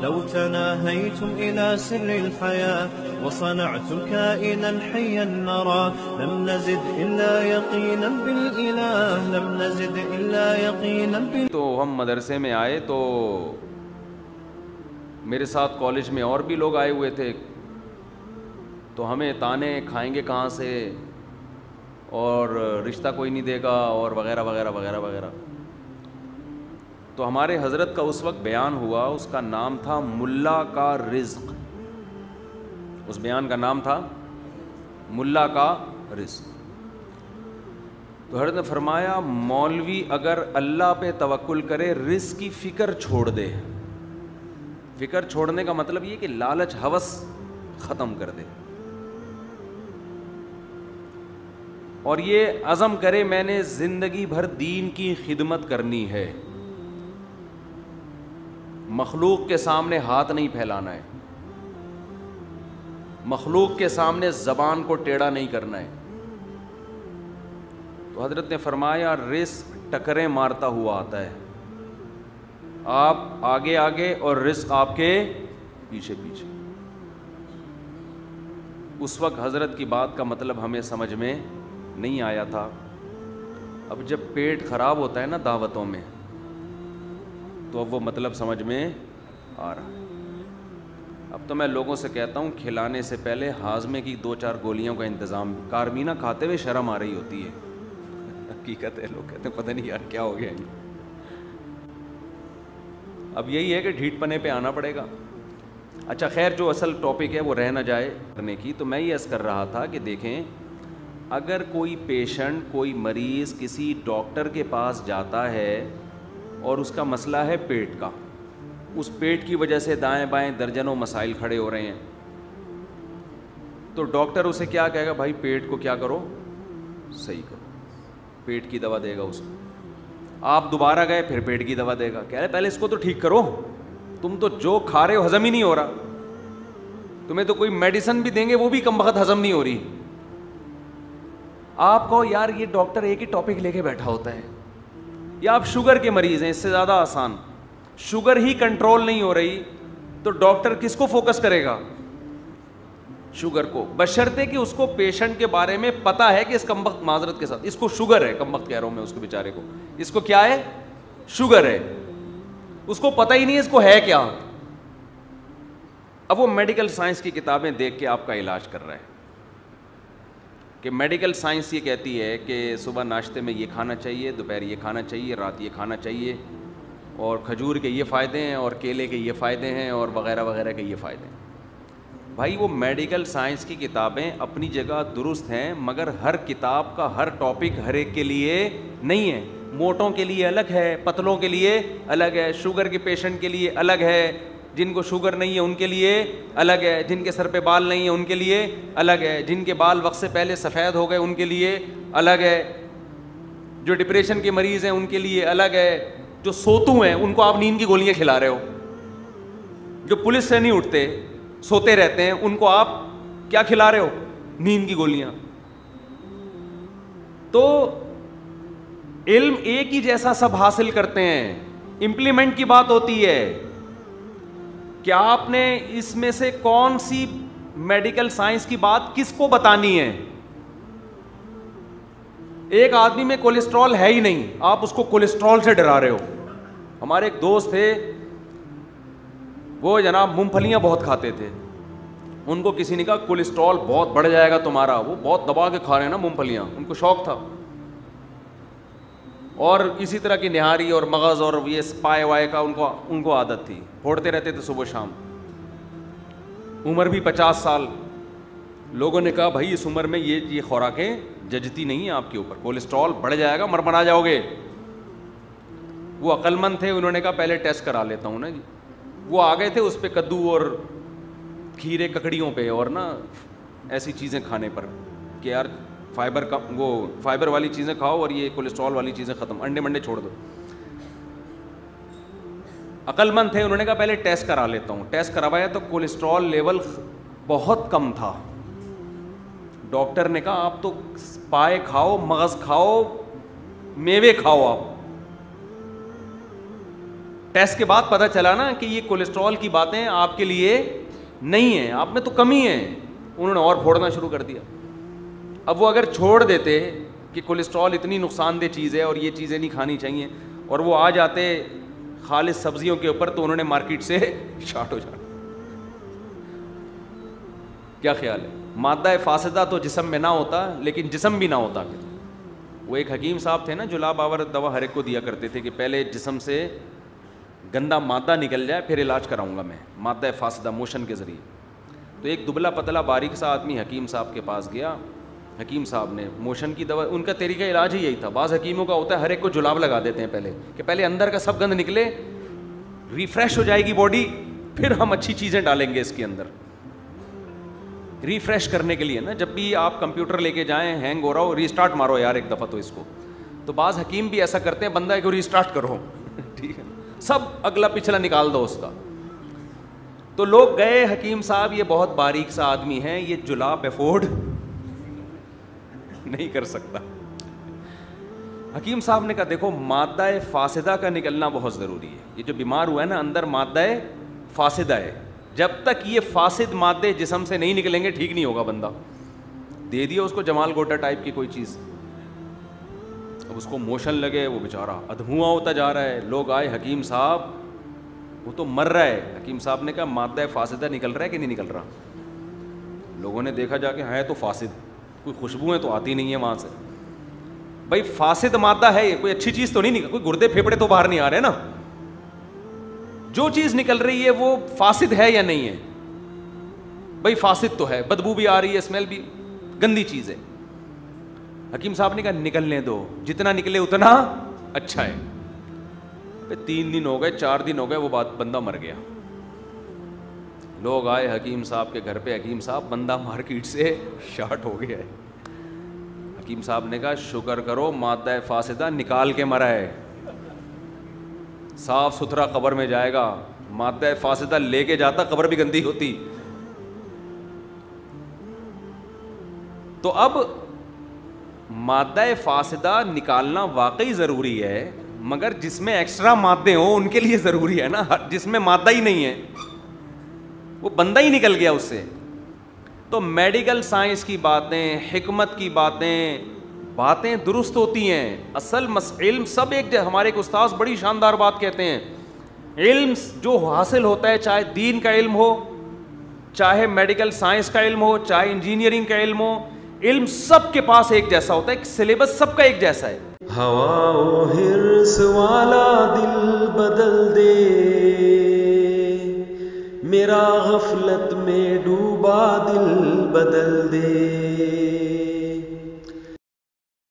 لو تناهيتم إلى سر الحياة وصنعتم كائنا حيا نرى لم نزد إلا يقينا بالإله لم نزد إلا يقينا بالإله. تو ہم مدرسے میں آئے تو میرے ساتھ کالج میں اور بھی لوگ آئے ہوئے تھے, تو ہمیں تانے کھائیں گے کہاں سے, اور رشتہ کوئی نہیں دے گا, اور وغیرہ وغیرہ وغیرہ وغیرہ. تو ہمارے حضرت کا اس وقت بیان ہوا, اس کا نام تھا ملا کا رزق. اس بیان کا نام تھا ملا کا رزق. تو حضرت نے فرمایا مولوی اگر اللہ پہ توکل کرے رزق کی فکر چھوڑ دے, فکر چھوڑنے کا مطلب یہ کہ لالچ ہوس ختم کر دے, اور یہ عزم کرے میں نے زندگی بھر دین کی خدمت کرنی ہے, مخلوق کے سامنے ہاتھ نہیں پھیلانا ہے, مخلوق کے سامنے زبان کو ٹیڑھا نہیں کرنا ہے. تو حضرت نے فرمایا رزق ٹکریں مارتا ہوا آتا ہے, آپ آگے آگے اور رزق آپ کے پیچھے پیچھے. اس وقت حضرت کی بات کا مطلب ہمیں سمجھ میں نہیں آیا تھا. اب جب پیٹ خراب ہوتا ہے نا دعوتوں میں, تو اب وہ مطلب سمجھ میں آ رہا ہے. اب تو میں لوگوں سے کہتا ہوں کھلانے سے پہلے ہاضمے کی 2-4 گولیوں کا انتظام. کارمینہ کھاتے ہوئے شرم آ رہی ہوتی ہے, حقیقت ہے. لوگ کہتے ہیں پتہ نہیں یار کیا ہو گیا. اب یہی ہے کہ ڈھیٹ پنے پہ آنا پڑے گا. اچھا خیر, جو اصل ٹاپک ہے وہ رہ نہ جائے کرنے کی. تو میں یہ عرض کر رہا تھا کہ دیکھیں, اگر کوئی پیشنٹ, کوئی مریض کسی ڈاکٹر کے پاس جاتا ہے اور اس کا مسئلہ ہے پیٹ کا, اس پیٹ کی وجہ سے دائیں بائیں درجنوں مسائل کھڑے ہو رہے ہیں, تو ڈاکٹر اسے کیا کہے گا, بھائی پیٹ کو کیا کرو, صحیح کرو, پیٹ کی دوا دے گا اس کو. آپ دوبارہ گئے, پھر پیٹ کی دوا دے گا, کہہ رہے پہلے اس کو تو ٹھیک کرو, تم تو جو کھا رہے ہو ہضم ہی نہیں ہو رہا, تمہیں تو کوئی میڈیسن بھی دیں گے وہ بھی کم وقت ہضم نہیں ہو رہی. آپ کو یار یہ ڈاکٹر ایک ہی ٹاپک لے کے بیٹھا ہوتا ہے. یا آپ شوگر کے مریض ہیں, اس سے زیادہ آسان, شوگر ہی کنٹرول نہیں ہو رہی, تو ڈاکٹر کس کو فوکس کرے گا, شوگر کو, بشرطے کہ اس کو پیشنٹ کے بارے میں پتا ہے کہ اس کم وقت معذرت کے ساتھ اس کو شوگر ہے, کم وقت کہہ رہا ہوں میں اس کو بیچارے کو, اس کو کیا ہے, شوگر ہے, اس کو پتہ ہی نہیں اس کو ہے کیا. اب وہ میڈیکل سائنس کی کتابیں دیکھ کے آپ کا علاج کر رہا ہے کہ میڈیکل سائنس یہ کہتی ہے کہ صبح ناشتے میں یہ کھانا چاہیے, دوپہر یہ کھانا چاہیے, رات یہ کھانا چاہیے, اور کھجور کے یہ فائدے ہیں, اور کیلے کے یہ فائدے ہیں, اور وغیرہ وغیرہ کے یہ فائدے ہیں. بھائی وہ میڈیکل سائنس کی کتابیں اپنی جگہ درست ہیں, مگر ہر کتاب کا ہر ٹاپک ہر ایک کے لیے نہیں ہے. موٹوں کے لیے الگ ہے, پتلوں کے لیے الگ ہے, شوگر کے پیشنٹ کے لیے الگ ہے, جن کو شوگر نہیں ہے ان کے لیے الگ ہے, جن کے سر پہ بال نہیں ہیں ان کے لیے الگ ہے, جن کے بال وقت سے پہلے سفید ہو گئے ان کے لیے الگ ہے, جو ڈپریشن کے مریض ہیں ان کے لیے الگ ہے, جو سوتو ہیں ان کو آپ نیند کی گولیاں کھلا رہے ہو, جو پولیس سے نہیں اٹھتے سوتے رہتے ہیں ان کو آپ کیا کھلا رہے ہو, نیند کی گولیاں. تو علم ایک ہی جیسا سب حاصل کرتے ہیں, امپلیمنٹ کی بات ہوتی ہے کہ آپ نے اس میں سے کون سی میڈیکل سائنس کی بات کس کو بتانی ہے. ایک آدمی میں کولیسٹرول ہے ہی نہیں, آپ اس کو کولیسٹرول سے ڈرا رہے ہو. ہمارے ایک دوست تھے, وہ جناب مونگ پھلیاں بہت کھاتے تھے, ان کو کسی نے کہا کولیسٹرول بہت بڑھ جائے گا تمہارا, وہ بہت دبا کے کھا رہے ہیں نا مونگ پھلیاں, ان کو شوق تھا, اور اسی طرح کی نہاری اور مغز اور یہ پائے وائے کا ان کو عادت تھی, پھوڑتے رہتے تھے صبح شام. عمر بھی 50 سال. لوگوں نے کہا بھائی اس عمر میں یہ خوراکیں ججتی نہیں ہیں آپ کے اوپر, کولیسٹرول بڑھ جائے گا, مرمرا جاؤ گے. وہ عقل مند تھے, انہوں نے کہا پہلے ٹیسٹ کرا لیتا ہوں نا جی. وہ آ گئے تھے اس پہ کدو اور کھیرے ککڑیوں پہ اور نا ایسی چیزیں کھانے پر کہ یار فائبر کا وہ فائبر والی چیزیں کھاؤ اور یہ کولیسٹرول والی چیزیں ختم, انڈے منڈے چھوڑ دو. عقل مند تھے, انہوں نے کہا پہلے ٹیسٹ کرا لیتا ہوں. ٹیسٹ کروایا تو کولیسٹرول لیول بہت کم تھا. ڈاکٹر نے کہا آپ تو پائے کھاؤ, مغز کھاؤ, میوے کھاؤ. آپ ٹیسٹ کے بعد پتہ چلا نا کہ یہ کولیسٹرول کی باتیں آپ کے لیے نہیں ہیں, آپ میں تو کمی ہے, انہوں نے اور پھوڑنا شروع کر دیا. اب وہ اگر چھوڑ دیتے کہ کولیسٹرول اتنی نقصان دہ چیز ہے اور یہ چیزیں نہیں کھانی چاہیے, اور وہ آ جاتے خالص سبزیوں کے اوپر, تو انہوں نے مارکیٹ سے شارٹ ہو جانا. کیا خیال ہے؟ مادہ فاسدہ تو جسم میں نہ ہوتا, لیکن جسم بھی نہ ہوتا. وہ ایک حکیم صاحب تھے نا جو لا باور دوا ہر ایک کو دیا کرتے تھے کہ پہلے جسم سے گندا مادہ نکل جائے پھر علاج کراؤں گا میں مادہ فاسدہ موشن کے ذریعے. تو ایک دبلا پتلا باریک سا آدمی حکیم صاحب کے پاس گیا. حکیم صاحب نے موشن کی دوا, ان کا طریقہ علاج ہی یہی تھا. بعض حکیموں کا ہوتا ہے ہر ایک کو جلاب لگا دیتے ہیں پہلے, کہ پہلے اندر کا سب گند نکلے, ریفریش ہو جائے گی باڈی, پھر ہم اچھی چیزیں ڈالیں گے اس کے اندر. ریفریش کرنے کے لیے نا, جب بھی آپ کمپیوٹر لے کے جائیں ہینگ ہو رہا ہو, ریسٹارٹ مارو یار ایک دفعہ تو اس کو. تو بعض حکیم بھی ایسا کرتے ہیں, بندہ کو ریسٹارٹ کرو ٹھیک ہے, سب اگلا پچھلا نکال دو اس کا. تو لوگ گئے, حکیم صاحب یہ بہت باریک سا آدمی ہے, یہ جلاب افورڈ نہیں کر سکتا. حکیم صاحب نے کہا دیکھو مادہ فاسدہ کا نکلنا بہت ضروری ہے. یہ جو بیمار ہوا ہے نا اندر مادہ فاسدہ ہے, جب تک یہ فاسد مادے جسم سے نہیں نکلیں گے ٹھیک نہیں ہوگا بندہ. دے دیا اس کو جمال گوٹا ٹائپ کی کوئی چیز, اب اس کو موشن لگے, وہ بیچارہ ادھواں ہوتا جا رہا ہے. لوگ آئے, حکیم صاحب وہ تو مر رہا ہے. حکیم صاحب نے کہا مادہ فاسدہ نکل رہا ہے کہ نہیں نکل رہا؟ لوگوں نے دیکھا جا کے ہے تو فاسد, کوئی خوشبوئیں تو آتی نہیں ہے وہاں سے. بھائی فاسد مادہ ہے, کوئی اچھی چیز تو نہیں نکل, کوئی گردے پھیپڑے تو باہر نہیں آ رہے نا. جو چیز نکل رہی ہے وہ فاسد ہے یا نہیں ہے؟ بھائی فاسد تو ہے, بدبو بھی آ رہی ہے, اسمیل بھی, گندی چیز ہے. حکیم صاحب نے کہا نکلنے دو, جتنا نکلے اتنا اچھا ہے. 3 دن ہو گئے, 4 دن ہو گئے, وہ بندہ مر گیا. لوگ آئے حکیم صاحب کے گھر پہ, حکیم صاحب بندہ مارکیٹ سے شارٹ ہو گیا ہے. حکیم صاحب نے کہا شکر کرو مادہ فاسدہ نکال کے مرا ہے, صاف ستھرا قبر میں جائے گا. مادہ فاسدہ لے کے جاتا قبر بھی گندی ہوتی. تو اب مادہ فاسدہ نکالنا واقعی ضروری ہے, مگر جس میں ایکسٹرا مادے ہوں ان کے لیے ضروری ہے نا. جس میں مادہ ہی نہیں ہے وہ بندہ ہی نکل گیا اس سے. تو میڈیکل سائنس کی باتیں, حکمت کی باتیں درست ہوتی ہیں. اصل علم سب ایک, ہمارے ایک استاذ بڑی شاندار بات کہتے ہیں, علم جو حاصل ہوتا ہے چاہے دین کا علم ہو, چاہے میڈیکل سائنس کا علم ہو, چاہے انجینئرنگ کا علم ہو, علم سب کے پاس ایک جیسا ہوتا ہے, سلیبس سب کا ایک جیسا ہے. ہوا و حرص والا دل بدل دے, میرا غفلت میں ڈوبا دل بدل دے.